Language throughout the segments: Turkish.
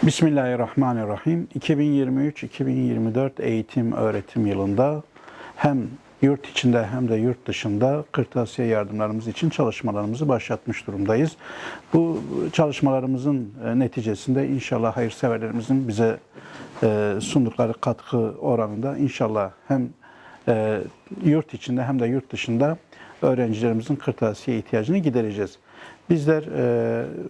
Bismillahirrahmanirrahim. 2023-2024 eğitim öğretim yılında hem yurt içinde hem de yurt dışında kırtasiye yardımlarımız için çalışmalarımızı başlatmış durumdayız. Bu çalışmalarımızın neticesinde inşallah hayırseverlerimizin bize sundukları katkı oranında inşallah hem yurt içinde hem de yurt dışında öğrencilerimizin kırtasiye ihtiyacını gidereceğiz. Bizler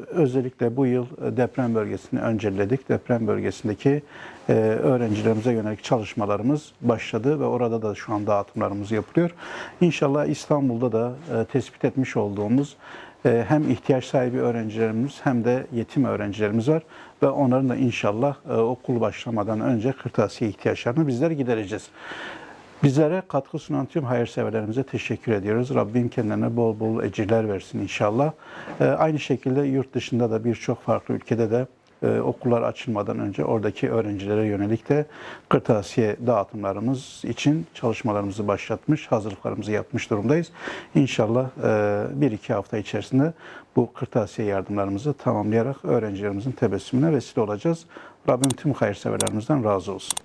özellikle bu yıl deprem bölgesini önceledik. Deprem bölgesindeki öğrencilerimize yönelik çalışmalarımız başladı ve orada da şu an dağıtımlarımız yapılıyor. İnşallah İstanbul'da da tespit etmiş olduğumuz hem ihtiyaç sahibi öğrencilerimiz hem de yetim öğrencilerimiz var ve onların da inşallah okul başlamadan önce kırtasiye ihtiyaçlarını bizler gidereceğiz. Bizlere katkı sunan tüm hayırseverlerimize teşekkür ediyoruz. Rabbim kendilerine bol bol ecirler versin inşallah. Aynı şekilde yurt dışında da birçok farklı ülkede de okullar açılmadan önce oradaki öğrencilere yönelik de kırtasiye dağıtımlarımız için çalışmalarımızı başlatmış, hazırlıklarımızı yapmış durumdayız. İnşallah 1-2 hafta içerisinde bu kırtasiye yardımlarımızı tamamlayarak öğrencilerimizin tebessümüne vesile olacağız. Rabbim tüm hayırseverlerimizden razı olsun.